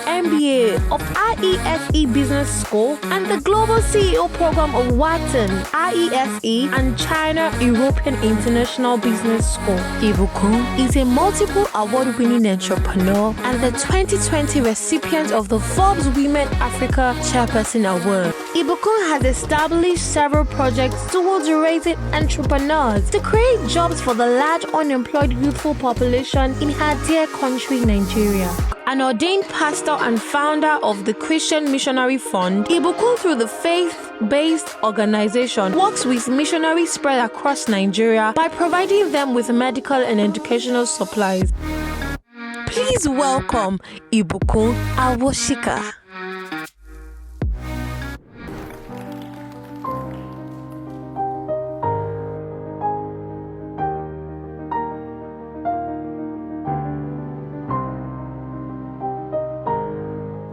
MBA of RESE Business School and the Global CEO Program of Wharton, RESE and China European International Business School. Ibukun is a multiple award-winning entrepreneur and the 2020 recipient of the Forbes Women Africa Chairperson Award. Ibukun has established several projects towards raising entrepreneurs to create jobs for the large unemployed youthful population in her dear country, Nigeria. An ordained pastor and founder of the Christian Missionary Fund, Ibukun, through the faith-based organization, works with missionaries spread across Nigeria by providing them with medical and educational supplies. Please welcome Ibukun Awosika.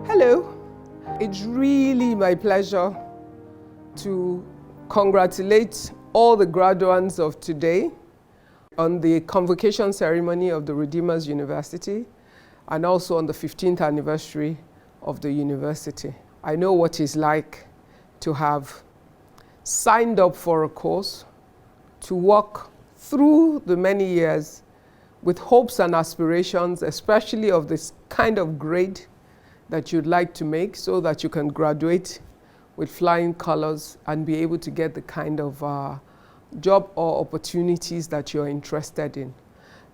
Hello, it's really my pleasure to congratulate all the graduates of today on the Convocation ceremony of the Redeemer'S University and also on the 15th anniversary of the university. I know what it's like to have signed up for a course, to walk through the many years with hopes and aspirations, especially of this kind of grade that you'd like to make so that you can graduate with flying colors and be able to get the kind of job or opportunities that you're interested in.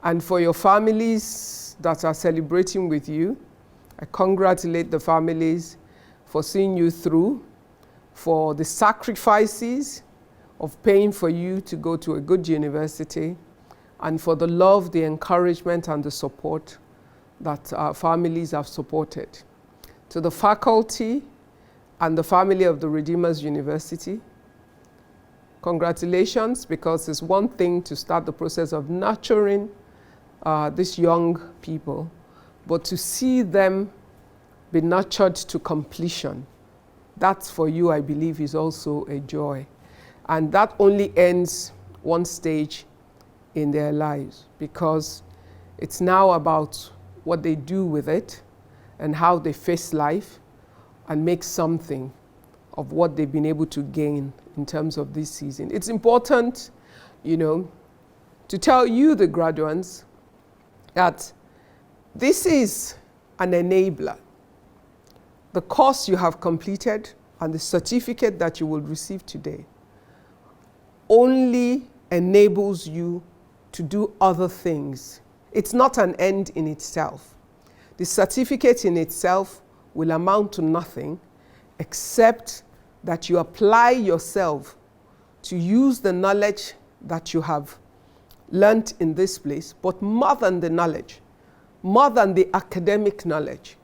And for your families that are celebrating with you, I congratulate the families for seeing you through, for the sacrifices of paying for you to go to a good university, and for the love, the encouragement, and the support that our families have supported. To the faculty and the family of the Redeemer'S University, congratulations, because it's one thing to start the process of nurturing these young people, but to see them be nurtured to completion, that's for you, I believe, is also a joy. And that only ends one stage in their lives, because it's now about what they do with it and how they face life and make something of what they've been able to gain in terms of this season. It's important, to tell you, the graduates, that this is an enabler. The course you have completed and the certificate that you will receive today only enables you to do other things. It's not an end in itself. The certificate in itself will amount to nothing except that you apply yourself to use the knowledge that you have learnt in this place, but more than the knowledge, more than the academic knowledge,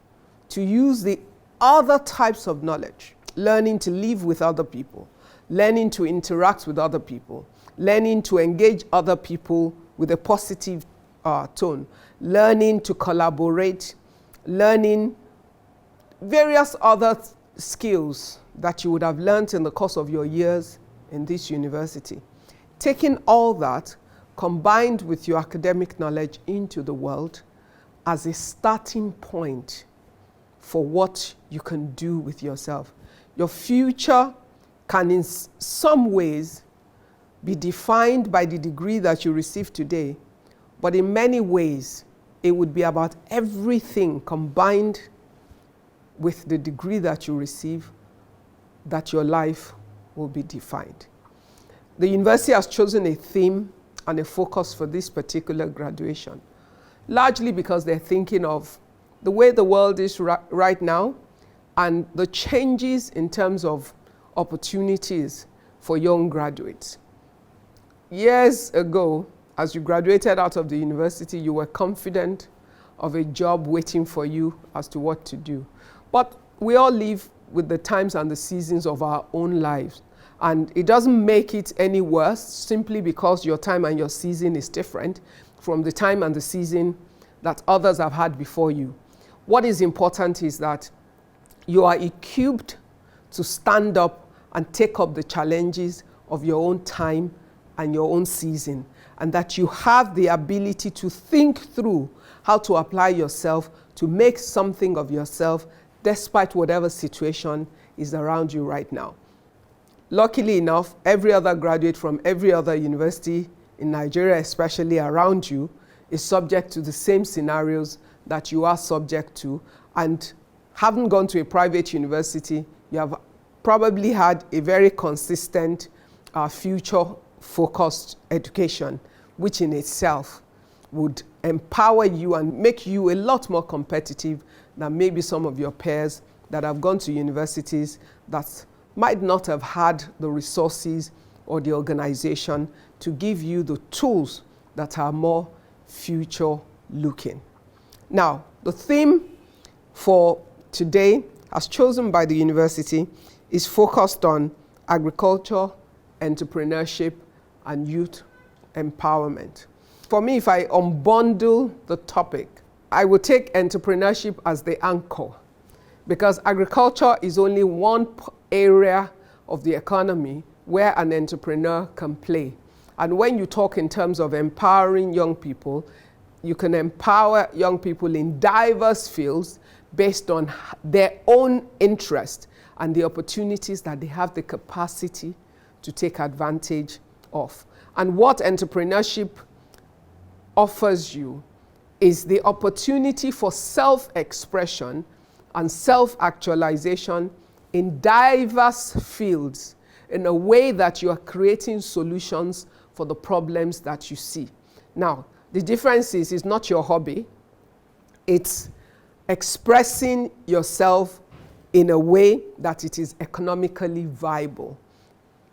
to use the other types of knowledge, learning to live with other people, learning to interact with other people, learning to engage other people with a positive tone, learning to collaborate, learning various other skills that you would have learned in the course of your years in this university. Taking all that, combined with your academic knowledge into the world as a starting point for what you can do with yourself. Your future can in some ways be defined by the degree that you receive today, but in many ways, it would be about everything combined with the degree that you receive that your life will be defined. The university has chosen a theme and a focus for this particular graduation, largely because they're thinking of the way the world is right now and the changes in terms of opportunities for young graduates. Years ago, as you graduated out of the university, you were confident of a job waiting for you as to what to do. But we all live with the times and the seasons of our own lives. And it doesn't make it any worse simply because your time and your season is different from the time and the season that others have had before you. What is important is that you are equipped to stand up and take up the challenges of your own time and your own season. and that you have the ability to think through how to apply yourself to make something of yourself despite whatever situation is around you right now. Luckily enough, every other graduate from every other university in Nigeria, especially around you, is subject to the same scenarios that you are subject to, and haven't gone to a private university, you have probably had a very consistent future-focused education, which in itself would empower you and make you a lot more competitive than maybe some of your peers that have gone to universities that might not have had the resources or the organization to give you the tools that are more future-looking. Now, the theme for today, as chosen by the university, is focused on agriculture, entrepreneurship, and youth empowerment. For me, if I unbundle the topic, I would take entrepreneurship as the anchor, because agriculture is only one area of the economy where an entrepreneur can play. And when you talk in terms of empowering young people, you can empower young people in diverse fields based on their own interest and the opportunities that they have the capacity to take advantage of. And what entrepreneurship offers you is the opportunity for self-expression and self-actualization in diverse fields in a way that you are creating solutions for the problems that you see. Now, the difference is it's not your hobby, it's expressing yourself in a way that it is economically viable.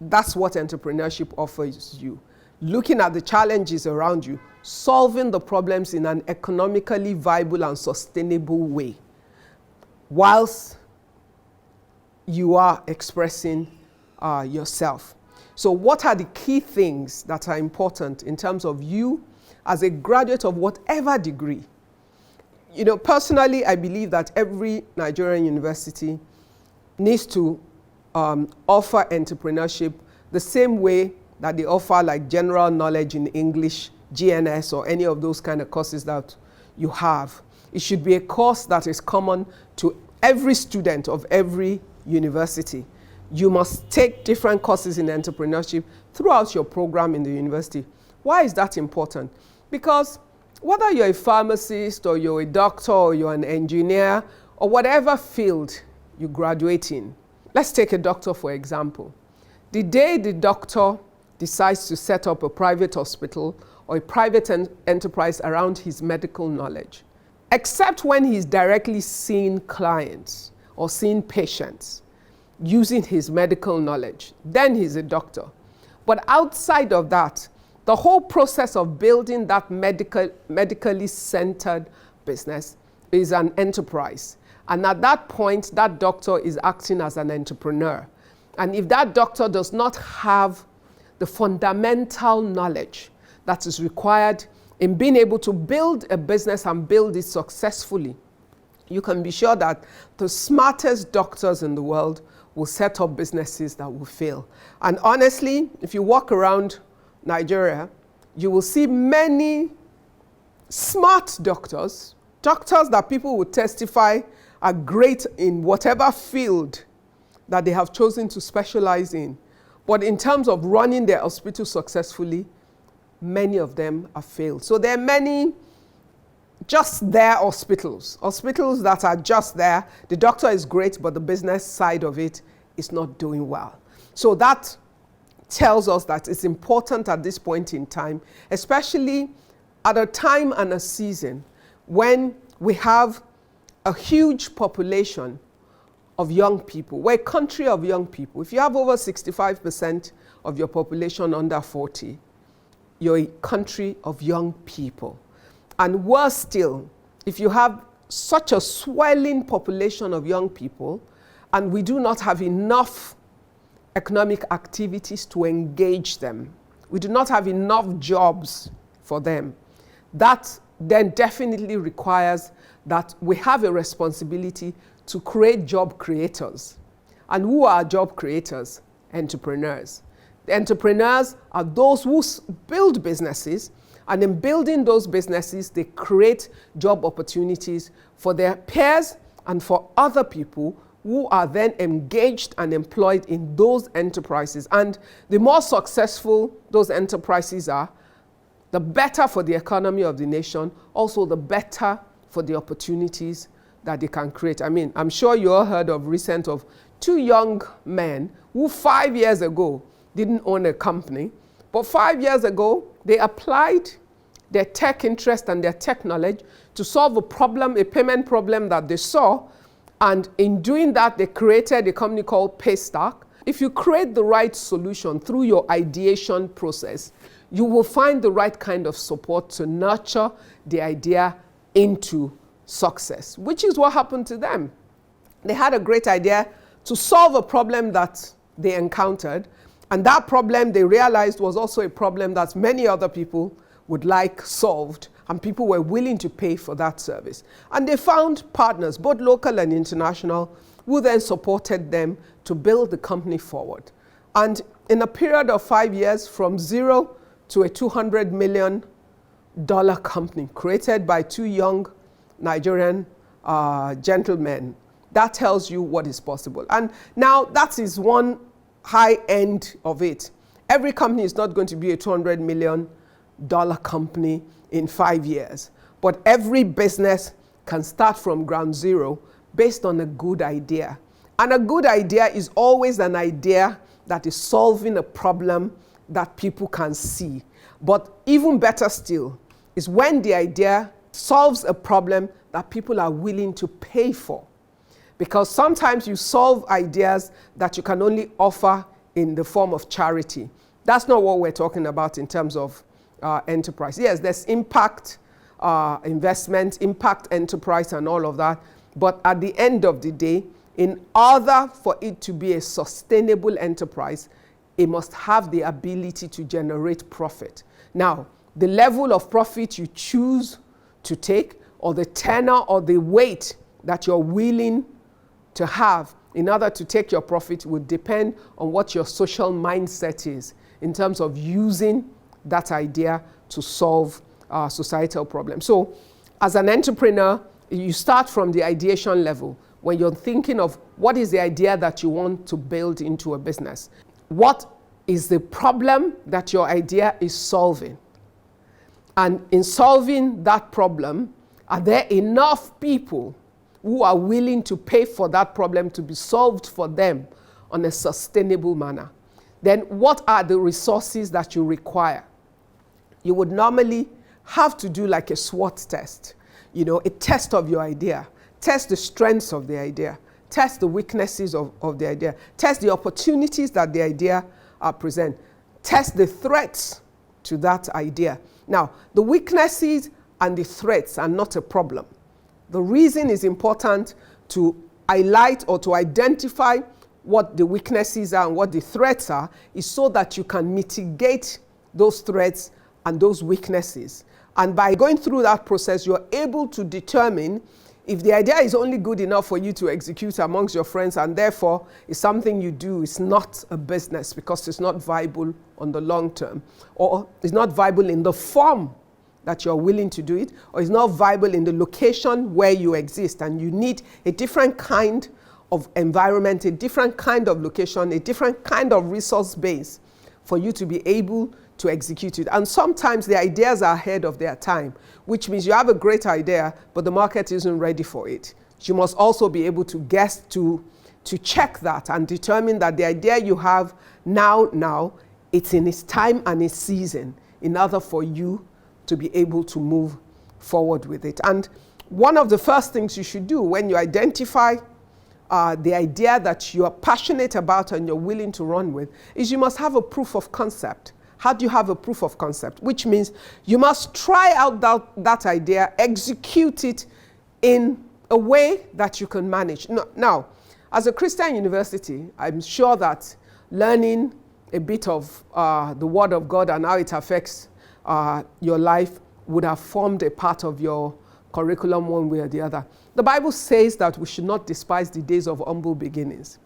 That's what entrepreneurship offers you. Looking at the challenges around you, solving the problems in an economically viable and sustainable way, whilst you are expressing yourself. So what are the key things that are important in terms of you as a graduate of whatever degree? You know, personally, I believe that every Nigerian university needs to offer entrepreneurship the same way that they offer like general knowledge in English, GNS, or any of those kind of courses that you have. It should be a course that is common to every student of every university. You must take different courses in entrepreneurship throughout your program in the university. Why is that important? Because whether you're a pharmacist or you're a doctor or you're an engineer or whatever field you graduate in, let's take a doctor for example. The day the doctor decides to set up a private hospital or a private enterprise around his medical knowledge, except when he's directly seeing clients or seeing patients using his medical knowledge, then he's a doctor. But outside of that, the whole process of building that medically centered business is an enterprise. And at that point, that doctor is acting as an entrepreneur. And if that doctor does not have the fundamental knowledge that is required in being able to build a business and build it successfully, you can be sure that the smartest doctors in the world will set up businesses that will fail. And honestly, if you walk around Nigeria, you will see many smart doctors that people would testify are great in whatever field that they have chosen to specialize in. But in terms of running their hospital successfully, many of them have failed. So there are many just there hospitals that are just there. The doctor is great, but the business side of it is not doing well. So that tells us that it's important at this point in time, especially at a time and a season when we have a huge population of young people. We're a country of young people. If you have over 65% of your population under 40, you're a country of young people. And worse still, if you have such a swelling population of young people and we do not have enough economic activities to engage them, we do not have enough jobs for them, that then definitely requires that we have a responsibility to create job creators. And who are job creators? Entrepreneurs. The entrepreneurs are those who build businesses, and in building those businesses, they create job opportunities for their peers and for other people who are then engaged and employed in those enterprises. And the more successful those enterprises are, the better for the economy of the nation, also the better for the opportunities that they can create. I mean, I'm sure you all heard of recent of 2 young men who 5 years ago didn't own a company, but 5 years ago they applied their tech interest and their tech knowledge to solve a problem, a payment problem that they saw, and in doing that they created a company called Paystack. If you create the right solution through your ideation process, you will find the right kind of support to nurture the idea into success, which is what happened to them. They had a great idea to solve a problem that they encountered, and that problem they realized was also a problem that many other people would like solved, and people were willing to pay for that service. And they found partners, both local and international, who then supported them to build the company forward. And in a period of 5 years, from zero to a $200 million company created by 2 young Nigerian gentlemen, that tells you what is possible. And now that is one high end of it. Every company is not going to be a $200 million company in 5 years, but every business can start from ground zero based on a good idea. And a good idea is always an idea that is solving a problem that people can see. But even better still is when the idea solves a problem that people are willing to pay for. Because sometimes you solve ideas that you can only offer in the form of charity. That's not what we're talking about in terms of enterprise. Yes, there's impact investment, impact enterprise and all of that. But at the end of the day, in order for it to be a sustainable enterprise, it must have the ability to generate profit. Now, the level of profit you choose to take, or the tenor or the weight that you're willing to have in order to take your profit, would depend on what your social mindset is in terms of using that idea to solve societal problems. So as an entrepreneur, you start from the ideation level when you're thinking of what is the idea that you want to build into a business. What is the problem that your idea is solving? And in solving that problem, are there enough people who are willing to pay for that problem to be solved for them on a sustainable manner? Then what are the resources that you require? You would normally have to do like a SWOT test, a test of your idea, test the strengths of the idea, test the weaknesses of the idea, test the opportunities that the idea present, test the threats to that idea. Now, the weaknesses and the threats are not a problem. The reason it's important to highlight or to identify what the weaknesses are and what the threats are is so that you can mitigate those threats and those weaknesses. And by going through that process, you're able to determine if the idea is only good enough for you to execute amongst your friends, and therefore is something you do, is not a business because it's not viable on the long term, or it's not viable in the form that you're willing to do it, or it's not viable in the location where you exist, and you need a different kind of environment, a different kind of location, a different kind of resource base for you to be able to execute it. And sometimes the ideas are ahead of their time, which means you have a great idea, but the market isn't ready for it. You must also be able to guess, to check that and determine that the idea you have now, it's in its time and its season in order for you to be able to move forward with it. And one of the first things you should do when you identify the idea that you are passionate about and you're willing to run with is you must have a proof of concept. How do you have a proof of concept? Which means you must try out that idea, execute it in a way that you can manage. Now, as a Christian university, I'm sure that learning a bit of the Word of God and how it affects your life would have formed a part of your curriculum one way or the other. The Bible says that we should not despise the days of humble beginnings.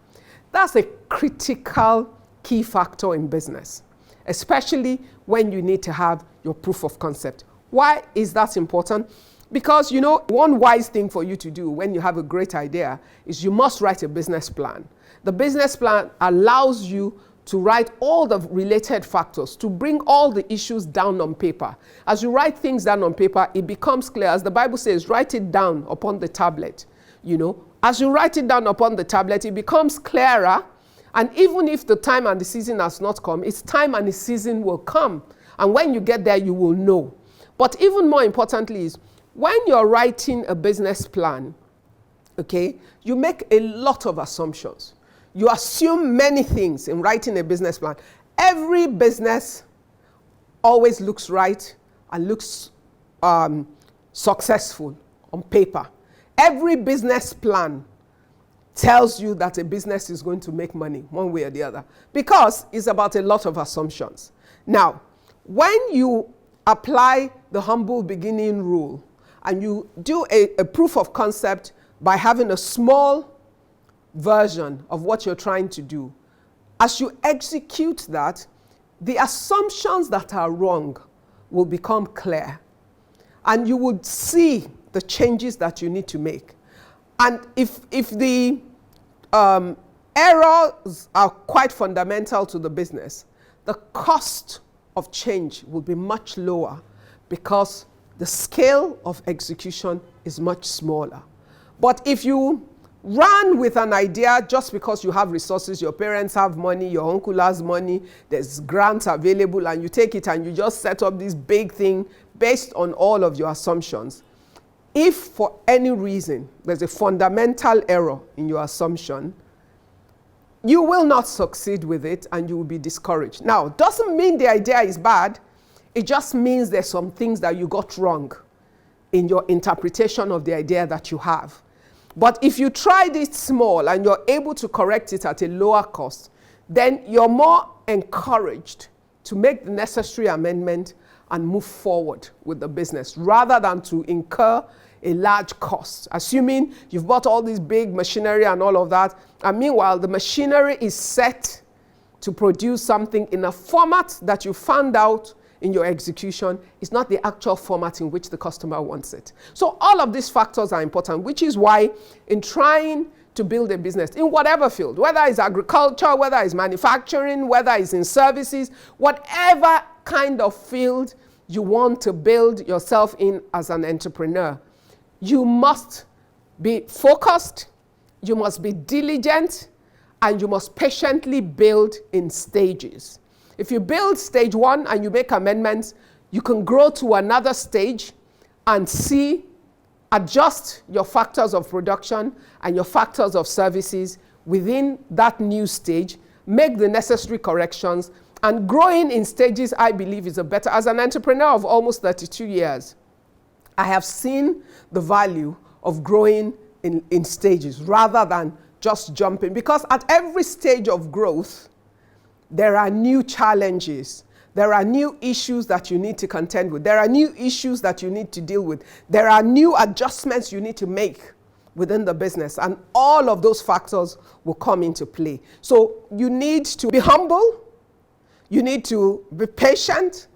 That's a critical key factor in business, especially when you need to have your proof of concept. Why is that important? Because, you know, one wise thing for you to do when you have a great idea is you must write a business plan. The business plan allows you to write all the related factors, to bring all the issues down on paper. As you write things down on paper, it becomes clear. As the Bible says, write it down upon the tablet. You know, as you write it down upon the tablet, it becomes clearer. And even if the time and the season has not come, its time and its season will come. And when you get there, you will know. But even more importantly is, when you're writing a business plan, okay, you make a lot of assumptions. You assume many things in writing a business plan. Every business always looks right and looks successful on paper. Every business plan tells you that a business is going to make money one way or the other, because it's about a lot of assumptions. Now, when you apply the humble beginning rule and you do a proof of concept by having a small version of what you're trying to do, as you execute that, the assumptions that are wrong will become clear, and you would see the changes that you need to make. And if the errors are quite fundamental to the business, the cost of change will be much lower, because the scale of execution is much smaller. But if you run with an idea just because you have resources, your parents have money, your uncle has money, there's grants available, and you take it and you just set up this big thing based on all of your assumptions, if for any reason there's a fundamental error in your assumption, you will not succeed with it and you will be discouraged. Now, doesn't mean the idea is bad. It just means there's some things that you got wrong in your interpretation of the idea that you have. But if you tried it small and you're able to correct it at a lower cost, then you're more encouraged to make the necessary amendment and move forward with the business, rather than to incur a large cost, assuming you've bought all this big machinery and all of that, and meanwhile the machinery is set to produce something in a format that you found out in your execution is not the actual format in which the customer wants it. So all of these factors are important, which is why in trying to build a business in whatever field, whether it's agriculture, whether it's manufacturing, whether it's in services, whatever kind of field you want to build yourself in as an entrepreneur, you must be focused, you must be diligent, and you must patiently build in stages. If you build stage one and you make amendments, you can grow to another stage and adjust your factors of production and your factors of services within that new stage, make the necessary corrections, and growing in stages, I believe, is a better. As an entrepreneur of almost 32 years, I have seen the value of growing in stages rather than just jumping, because at every stage of growth, there are new challenges. There are new issues that you need to contend with. There are new issues that you need to deal with. There are new adjustments you need to make within the business, and all of those factors will come into play. So you need to be humble. You need to be patient.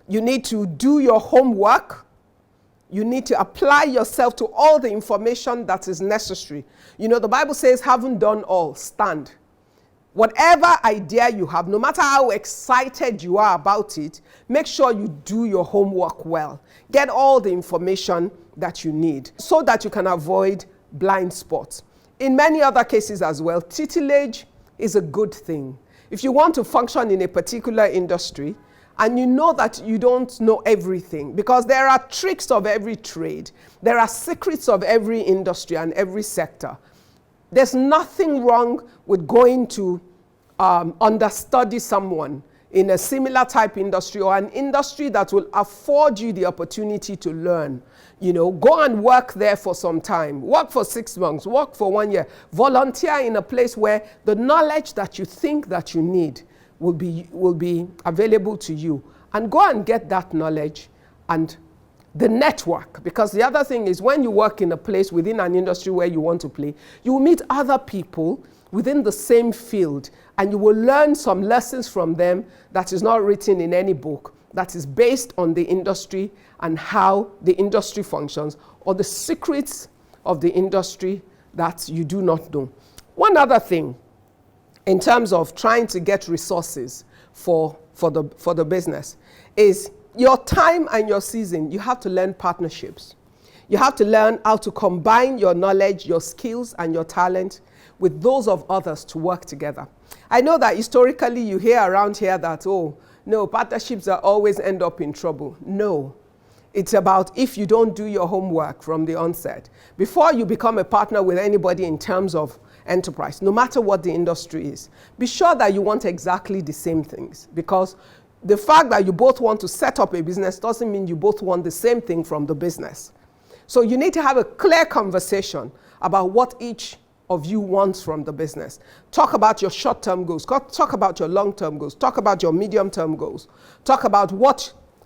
You need to do your homework. You need to apply yourself to all the information that is necessary. You know, the Bible says, having done all, stand. Whatever idea you have, no matter how excited you are about it, make sure you do your homework well. Get all the information that you need so that you can avoid blind spots. In many other cases as well, tutelage is a good thing. If you want to function in a particular industry and you know that you don't know everything, because there are tricks of every trade, there are secrets of every industry and every sector. There's nothing wrong with going to understudy someone in a similar type industry, or an industry that will afford you the opportunity to learn. You know, go and work there for some time. Work for 6 months, work for 1 year. Volunteer in a place where the knowledge that you think that you need will be available to you. And go and get that knowledge and the network. Because the other thing is, when you work in a place within an industry where you want to play, you will meet other people within the same field, and you will learn some lessons from them that is not written in any book, that is based on the industry and how the industry functions, or the secrets of the industry that you do not know. One other thing, in terms of trying to get resources for the business, is your time and your season. You have to learn partnerships. You have to learn how to combine your knowledge, your skills, and your talent with those of others to work together. I know that historically you hear around here that, oh, no, partnerships are always end up in trouble. No. It's about if you don't do your homework from the onset. Before you become a partner with anybody in terms of enterprise, no matter what the industry is, be sure that you want exactly the same things. Because the fact that you both want to set up a business doesn't mean you both want the same thing from the business. So you need to have a clear conversation about what each of you wants from the business. Talk about your short-term goals. Talk about your long-term goals. Talk about your medium-term goals. Talk about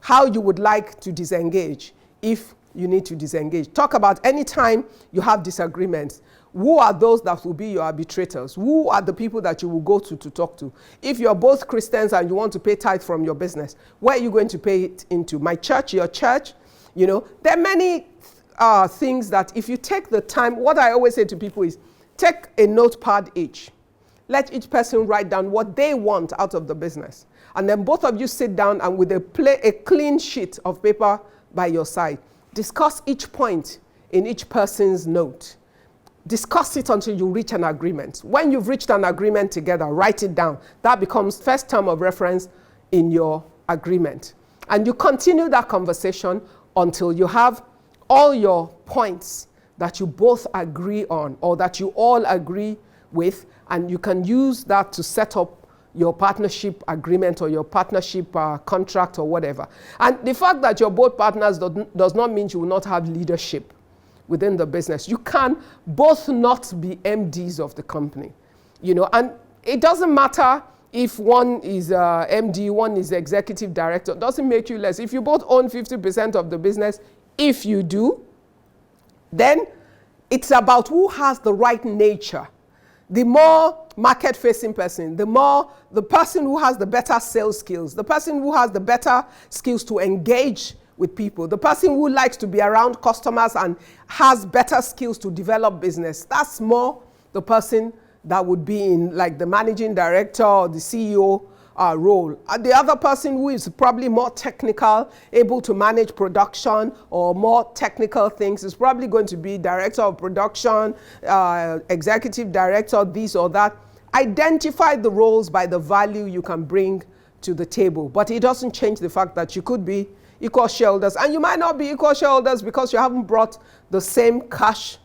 how you would like to disengage if you need to disengage. Talk about any time you have disagreements. Who are those that will be your arbitrators? Who are the people that you will go to talk to? If you're both Christians and you want to pay tithe from your business, where are you going to pay it into? My church, your church? You know, there are many things that if you take the time, what I always say to people is, take a notepad each. Let each person write down what they want out of the business. And then both of you sit down and with a clean sheet of paper by your side, discuss each point in each person's note. Discuss it until you reach an agreement. When you've reached an agreement together, write it down. That becomes first term of reference in your agreement. And you continue that conversation until you have all your points that you both agree on, or that you all agree with, and you can use that to set up your partnership agreement or your partnership contract or whatever. And the fact that you're both partners does not mean you will not have leadership within the business. You can both not be MDs of the company, you know, and it doesn't matter if one is MD, one is executive director. It doesn't make you less. If you both own 50% of the business, if you do, then it's about who has the right nature. The more market-facing person, the person who has the better sales skills, the person who has the better skills to engage with people, the person who likes to be around customers and has better skills to develop business. That's more the person that would be in like the managing director or the CEO role. And the other person who is probably more technical, able to manage production or more technical things, is probably going to be director of production, executive director, this or that. Identify the roles by the value you can bring to the table. But it doesn't change the fact that you could be equal shareholders. And you might not be equal shareholders because you haven't brought the same cash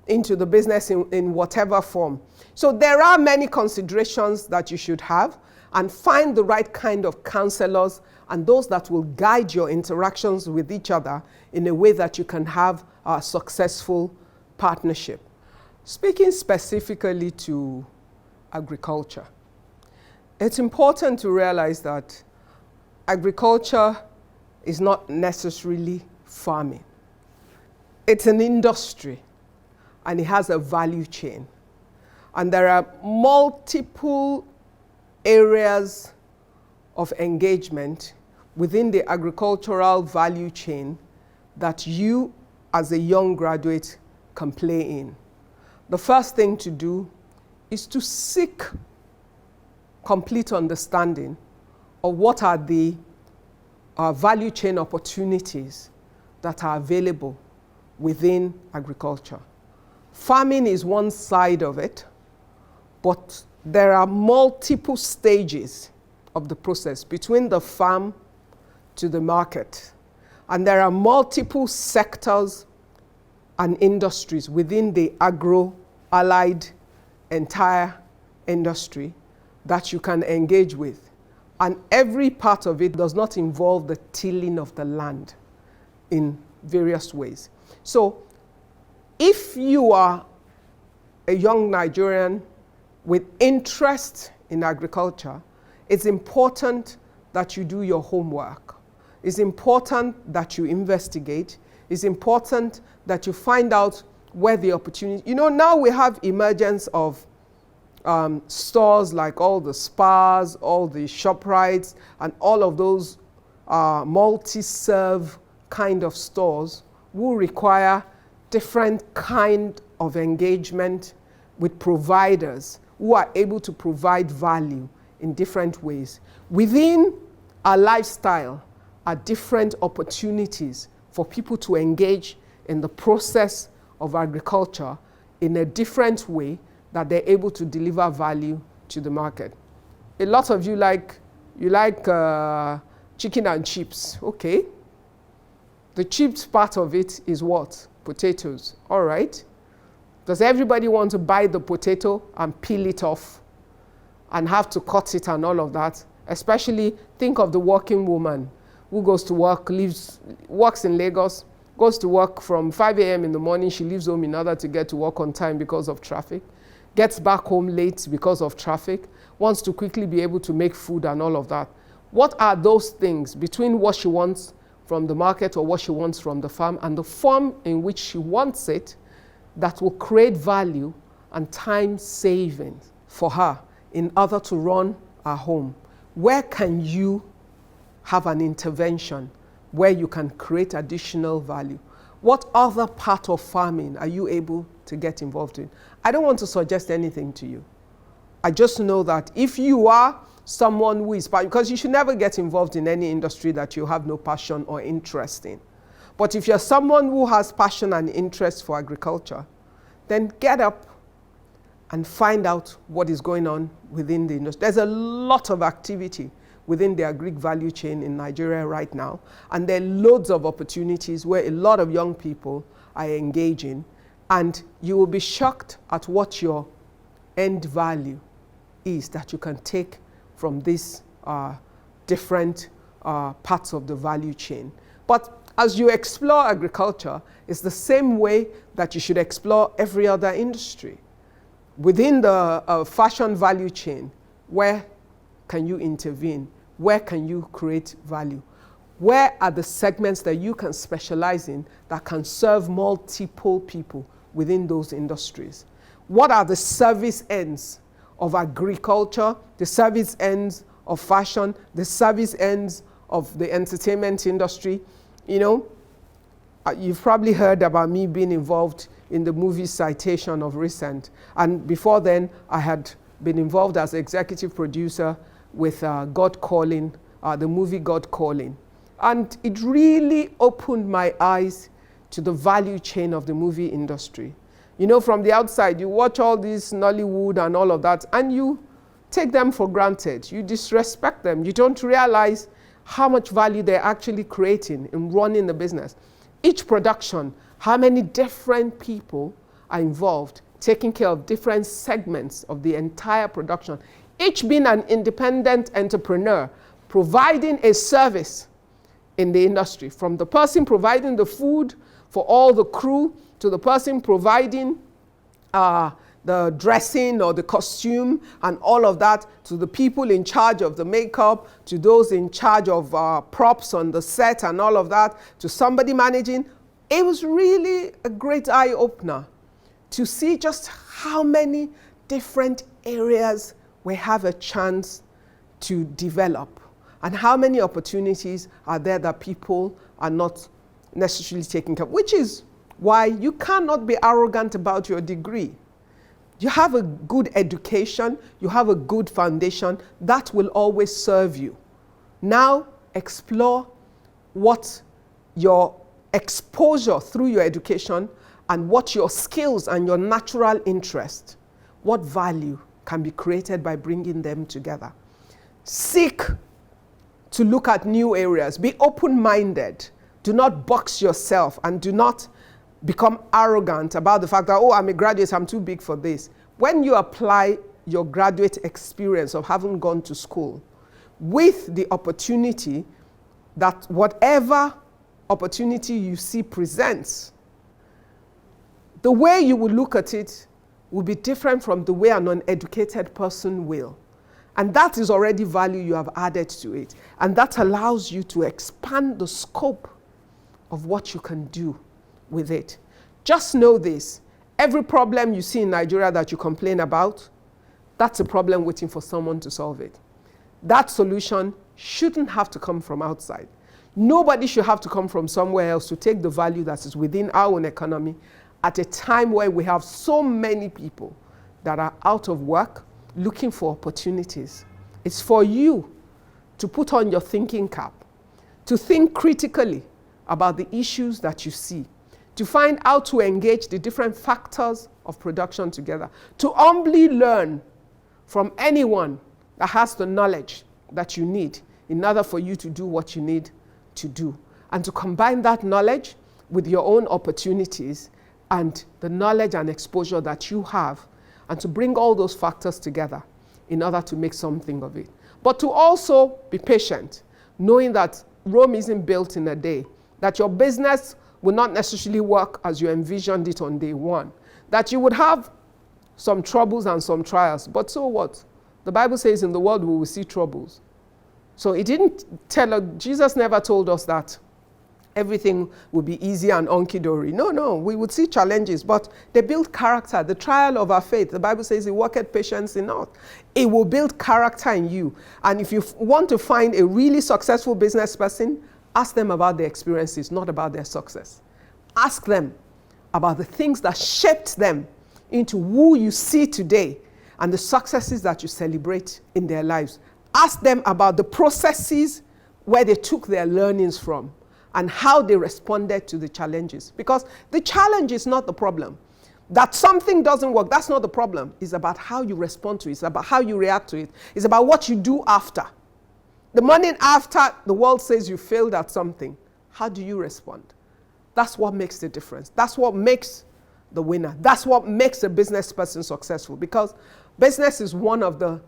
into the business in whatever form. So there are many considerations that you should have, and find the right kind of counselors and those that will guide your interactions with each other in a way that you can have a successful partnership. Speaking specifically to agriculture, it's important to realize that agriculture is not necessarily farming. It's an industry, and it has a value chain. And there are multiple areas of engagement within the agricultural value chain that you as a young graduate can play in. The first thing to do is to seek complete understanding of what are the value chain opportunities that are available within agriculture. Farming is one side of it, but there are multiple stages of the process between the farm to the market. And there are multiple sectors and industries within the agro-allied entire industry that you can engage with. And every part of it does not involve the tilling of the land in various ways. So if you are a young Nigerian with interest in agriculture, it's important that you do your homework. It's important that you investigate. It's important that you find out where the opportunity. Now we have emergence of stores like all the Spars, all the ShopRites, and all of those multi-serve kind of stores will require different kind of engagement with providers who are able to provide value in different ways. Within our lifestyle are different opportunities for people to engage in the process of agriculture in a different way that they're able to deliver value to the market. A lot of you like chicken and chips. Okay. The chips part of it is what? Potatoes. All right. Does everybody want to buy the potato and peel it off and have to cut it and all of that? Especially think of the working woman who goes to work, works in Lagos, goes to work from 5 a.m. in the morning. She leaves home in order to get to work on time because of traffic, gets back home late because of traffic, wants to quickly be able to make food and all of that. What are those things between what she wants from the market or what she wants from the farm and the form in which she wants it that will create value and time savings for her in order to run her home? Where can you have an intervention where you can create additional value? What other part of farming are you able to get involved in? I don't want to suggest anything to you. I just know that if you are someone who is, because you should never get involved in any industry that you have no passion or interest in. But if you're someone who has passion and interest for agriculture, then get up and find out what is going on within the industry. There's a lot of activity within the agri value chain in Nigeria right now, and there are loads of opportunities where a lot of young people are engaging, and you will be shocked at what your end value is that you can take from these different parts of the value chain. But as you explore agriculture, it's the same way that you should explore every other industry. Within the fashion value chain, where can you intervene? Where can you create value? Where are the segments that you can specialize in that can serve multiple people within those industries? What are the service ends of agriculture, the service ends of fashion, the service ends of the entertainment industry? You've probably heard about me being involved in the movie Citation of recent. And before then, I had been involved as executive producer with God Calling, the movie God Calling. And it really opened my eyes to the value chain of the movie industry. From the outside, you watch all this Nollywood and all of that, and you take them for granted. You disrespect them. You don't realize how much value they're actually creating in running the business. Each production, how many different people are involved, taking care of different segments of the entire production, each being an independent entrepreneur, providing a service in the industry, from the person providing the food for all the crew, to the person providing the dressing or the costume and all of that, to the people in charge of the makeup, to those in charge of props on the set and all of that, to somebody managing. It was really a great eye-opener to see just how many different areas we have a chance to develop and how many opportunities are there that people are not necessarily taking care of, which is why you cannot be arrogant about your degree. You have a good education, you have a good foundation, that will always serve you. Now explore what your exposure through your education and what your skills and your natural interest, what value can be created by bringing them together. Seek to look at new areas. Be open-minded. Do not box yourself and do not become arrogant about the fact that, oh, I'm a graduate, I'm too big for this. When you apply your graduate experience of having gone to school with the opportunity that whatever opportunity you see presents, the way you will look at it will be different from the way an uneducated person will. And that is already value you have added to it. And that allows you to expand the scope of what you can do with it. Just know this. Every problem you see in Nigeria that you complain about, that's a problem waiting for someone to solve it. That solution shouldn't have to come from outside. Nobody should have to come from somewhere else to take the value that is within our own economy at a time where we have so many people that are out of work looking for opportunities. It's for you to put on your thinking cap, to think critically about the issues that you see, to find how to engage the different factors of production together, to humbly learn from anyone that has the knowledge that you need in order for you to do what you need to do, and to combine that knowledge with your own opportunities and the knowledge and exposure that you have, and to bring all those factors together in order to make something of it. But to also be patient, knowing that Rome isn't built in a day, that your business will not necessarily work as you envisioned it on day one, that you would have some troubles and some trials, but so what? The Bible says in the world we will see troubles. So it didn't tell us, Jesus never told us that everything would be easy and hunky-dory. No, we would see challenges, but they build character. The trial of our faith, the Bible says, it worketh patience in us. It will build character in you. And if you want to find a really successful business person, ask them about their experiences, not about their success. Ask them about the things that shaped them into who you see today and the successes that you celebrate in their lives. Ask them about the processes where they took their learnings from and how they responded to the challenges. Because the challenge is not the problem. That something doesn't work, that's not the problem. It's about how you respond to it. It's about how you react to it. It's about what you do after. The morning after the world says you failed at something, how do you respond? That's what makes the difference. That's what makes the winner. That's what makes a business person successful, because business is one of the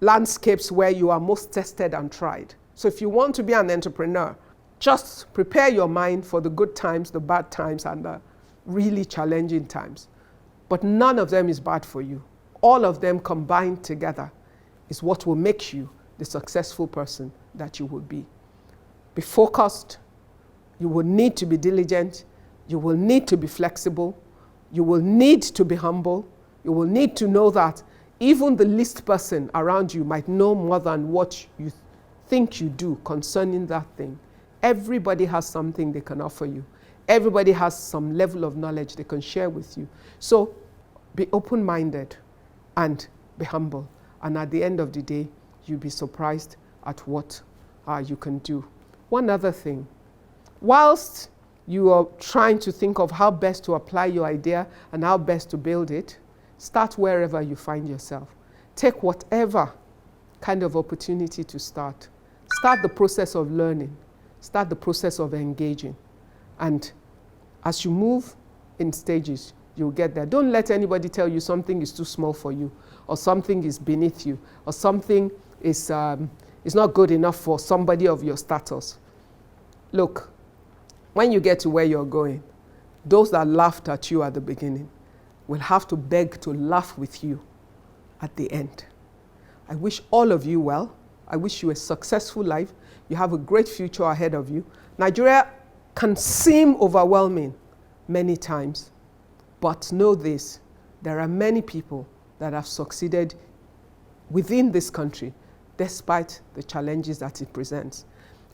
landscapes where you are most tested and tried. So if you want to be an entrepreneur, just prepare your mind for the good times, the bad times, and the really challenging times. But none of them is bad for you. All of them combined together is what will make you the successful person that you will be. Be focused. You will need to be diligent. You will need to be flexible. You will need to be humble. You will need to know that even the least person around you might know more than what you think you do concerning that thing. Everybody has something they can offer you. Everybody has some level of knowledge they can share with you. So be open-minded and be humble. And at the end of the day, you'll be surprised at what you can do. One other thing. Whilst you are trying to think of how best to apply your idea and how best to build it, start wherever you find yourself. Take whatever kind of opportunity to start. Start the process of learning. Start the process of engaging. And as you move in stages, you'll get there. Don't let anybody tell you something is too small for you, or something is beneath you, or something is not good enough for somebody of your status. Look, when you get to where you're going, those that laughed at you at the beginning will have to beg to laugh with you at the end. I wish all of you well. I wish you a successful life. You have a great future ahead of you. Nigeria can seem overwhelming many times, but know this, there are many people that have succeeded within this country despite the challenges that it presents.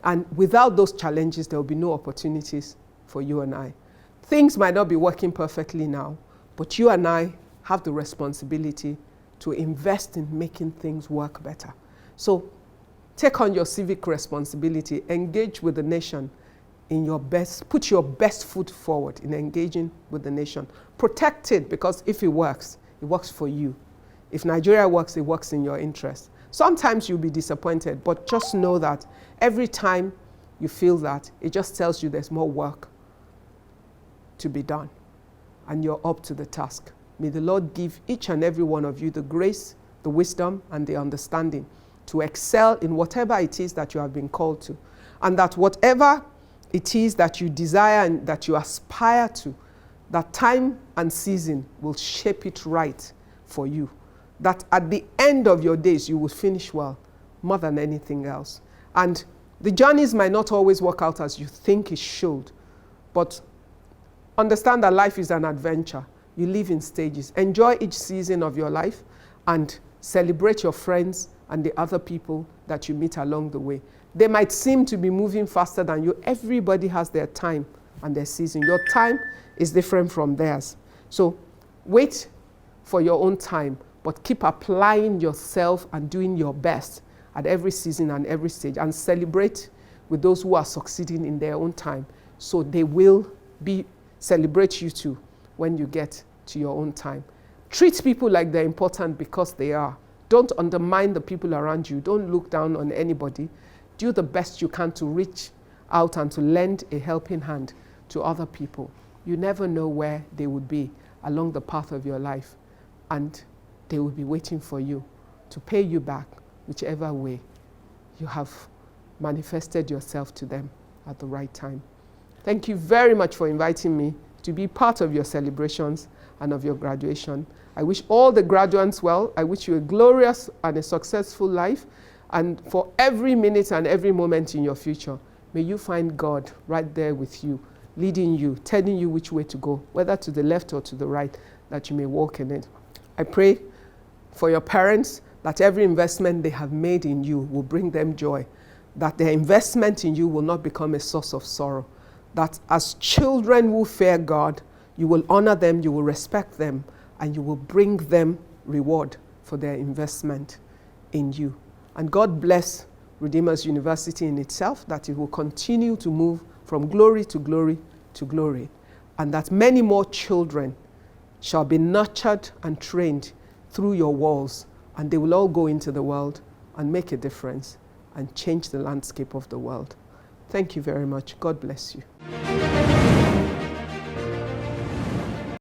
And without those challenges, there will be no opportunities for you and I. Things might not be working perfectly now, but you and I have the responsibility to invest in making things work better. So take on your civic responsibility, engage with the nation in your best, put your best foot forward in engaging with the nation. Protect it, because if it works for you. If Nigeria works, it works in your interest. Sometimes you'll be disappointed, but just know that every time you feel that, it just tells you there's more work to be done, and you're up to the task. May the Lord give each and every one of you the grace, the wisdom, and the understanding to excel in whatever it is that you have been called to, and that whatever it is that you desire and that you aspire to, that time and season will shape it right for you. that at the end of your days, you will finish well, more than anything else. And the journeys might not always work out as you think it should, but understand that life is an adventure. You live in stages. Enjoy each season of your life and celebrate your friends and the other people that you meet along the way. They might seem to be moving faster than you. Everybody has their time and their season. Your time is different from theirs. So wait for your own time, but keep applying yourself and doing your best at every season and every stage, and celebrate with those who are succeeding in their own time, so they will celebrate you too when you get to your own time. Treat people like they're important because they are. Don't undermine the people around you. Don't look down on anybody. Do the best you can to reach out and to lend a helping hand to other people. You never know where they would be along the path of your life, and they will be waiting for you to pay you back whichever way you have manifested yourself to them at the right time. Thank you very much for inviting me to be part of your celebrations and of your graduation. I wish all the graduates well. I wish you a glorious and a successful life. And for every minute and every moment in your future, may you find God right there with you, leading you, telling you which way to go, whether to the left or to the right, that you may walk in it. I pray for your parents that every investment they have made in you will bring them joy, that their investment in you will not become a source of sorrow, that as children who fear God, you will honor them, you will respect them, and you will bring them reward for their investment in you. And God bless Redeemer's University in itself, that it will continue to move from glory to glory to glory, and that many more children shall be nurtured and trained through your walls, and they will all go into the world and make a difference and change the landscape of the world. Thank you very much. God bless you.